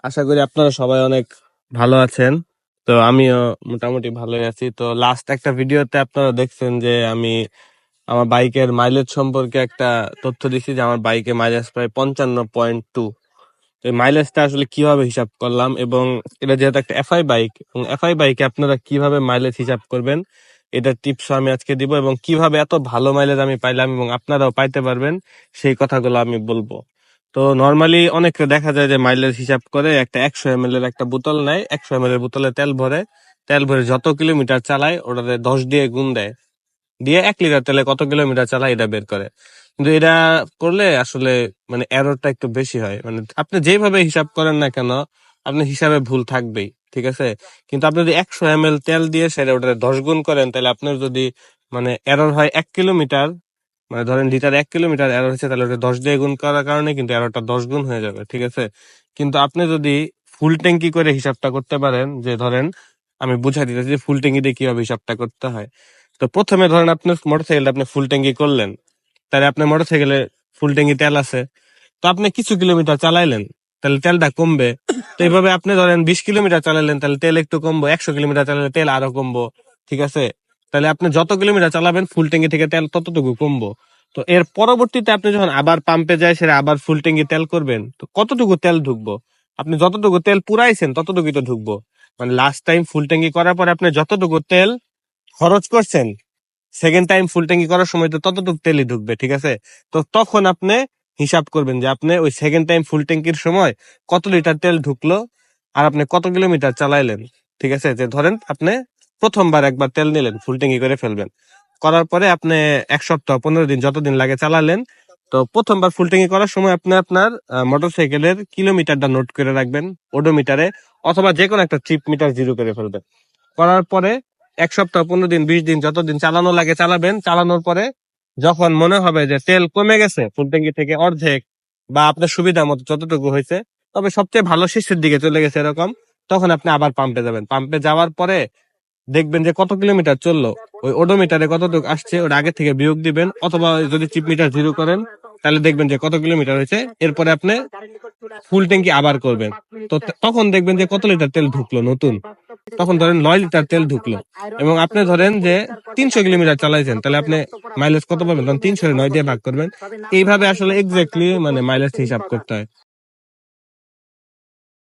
আশা করি আপনারা সবাই অনেক ভালো আছেন। তো আমিও মোটামুটি ভালোই আছি। তো লাস্ট একটা ভিডিওতে আপনারা দেখছেন যে আমি আমার বাইকের মাইলেজ সম্পর্কে একটা তথ্য দিছি যে আমার বাইকে মাইলেজ প্রায় 55.2। তো এই মাইলেজটা আসলে কিভাবে হিসাব করলাম এবং এটা যেহেতু একটা এফআই বাইক এবং এফআই বাইকে আপনারা কিভাবে মাইলেজ হিসাব করবেন এটার টিপস আমি আজকে দিব এবং কিভাবে এত ভালো মাইলেজ আমি পাইলাম এবং আপনারাও পাইতে পারবেন সেই কথাগুলো আমি বলবো। তো নর্মালি অনেকে দেখা যায় যে মাইলেজ হিসাব করে একটা 100 ml এর একটা বোতল নেয়, 100 ml এর বোতলে তেল ভরে যত কিলোমিটার চালায় ওটাতে 10 দিয়ে গুণ দেয়, দিয়ে 1 লিটার তেলে কত কিলোমিটার চালায় এটা বের করে। কিন্তু এটা করলে আসলে মানে এররটা একটু বেশি হয়। মানে আপনি যেভাবে হিসাব করেন না কেন আপনার হিসাবে ভুল থাকবেই, ঠিক আছে। কিন্তু আপনি যদি 100 ml তেল দিয়ে সেটা ওটা 10 গুণ করেন তাহলে আপনার যদি মানে এরর হয় 1 কিলোমিটার, মানে ধরেন লিটার 1 কিলোমিটার এরর হচ্ছে তাহলে ওটা 10 দিয়ে গুণ করার কারণে কিন্তু এররটা 10 গুণ হয়ে যাবে, ঠিক আছে। কিন্তু আপনি যদি ফুল ট্যাঙ্কি করে হিসাবটা করতে পারেন, যে ধরেন আমি বুঝাই দিতেছি যে ফুল ট্যাঙ্কি দিয়ে কিভাবে হিসাবটা করতে হয়। তো প্রথমে ধরেন আপনার মোটরসাইকেলটা আপনি ফুল ট্যাঙ্কি করলেন, তাহলে আপনার মোটরসাইকেলে ফুল ট্যাঙ্কি তেল আছে, তো আপনি কিছু কিলোমিটার চালাইলেন তাহলে তেলটা কমবে। তো এইভাবে আপনি ধরেন 20 কিলোমিটার চালাইলেন তাহলে তেল একটু কমবো, 100 কিলোমিটার চালালে তেল আরো কমবো, ঠিক আছে। তাহলে আপনি যত কিলোমিটার চালাবেন ফুল ট্যাঙ্কি থেকে তেল ততটুকু কমবো। তো এর পরবর্তীতে আপনি যখন আবার পাম্পে যায় সেটা আবার ফুল ট্যাঙ্কি তেল করবেন, তো কতটুকু তেল ঢুকবো? আপনি যতটুকু তেল পুরাইছেন ততটুকুই তো ঢুকবো। মানে লাস্ট টাইম ফুল ট্যাঙ্কি করার পরে আপনি যতটুকু তেল খরচ করছেন সেকেন্ড টাইম ফুল ট্যাঙ্কি করার সময় তো ততটুকু তেলই ঢুকবে, ঠিক আছে। তো তখন আপনি হিসাব করবেন যে আপনি ওই সেকেন্ড টাইম ফুল ট্যাঙ্কির সময় কত লিটার তেল ঢুকলো আর আপনি কত কিলোমিটার চালাইলেন, ঠিক আছে। যে ধরেন আপনি প্রথমবার একবার তেল নিলেন, ফুল ট্যাঙ্কি করে ফেলবেন, করার পরে আপনি 1 সপ্তাহ 15 দিন যতদিন লাগে চালালেন। তো প্রথমবার ফুল ট্যাঙ্কি করার সময় আপনি আপনার মোটরসাইকেলের কিলোমিটারটা নোট করে রাখবেন ওডোমিটারে, অথবা যে কোনো একটা ট্রিপ মিটার জিরো করে ফেলবেন। করার পরে 1 সপ্তাহ 15 দিন 20 দিন যতদিন চালানো লাগে চালাবেন। চালানোর পরে যখন মনে হবে যে তেল কমে গেছে ফুল ট্যাঙ্কি থেকে অর্ধেক বা আপনার সুবিধা মতো যতটুকু হয়েছে, তবে সবচেয়ে ভালো শেষের দিকে চলে গেছে এরকম, তখন আপনি আবার পাম্পে যাবেন। পাম্পে যাওয়ার পরে দেখবেন যে কত কিলোমিটার চললো, ওই ওডোমিটারে কতটুকু আসছে ওটা আগে থেকে বিয়োগ দিবেন, অথবা যদি চিপ মিটার জিরো করেন তাহলে দেখবেন যে কত কিলোমিটার হয়েছে। এরপরে আপনি ফুল ট্যাঙ্কি আবার করবেন। তো তখন দেখবেন যে কত লিটার তেল ঢুকলো নতুন, তখন ধরেন 9 লিটার তেল ঢুকলো। এবং আপনি ধরেন যে 300 কিলোমিটার চালাইছেন, তাহলে আপনি মাইলেজ কত পাবেন? তখন 300 9 দিয়ে ভাগ করবেন। এইভাবে আসলে এক্স্যাক্টলি মানে মাইলেজ হিসাব করতে হয়।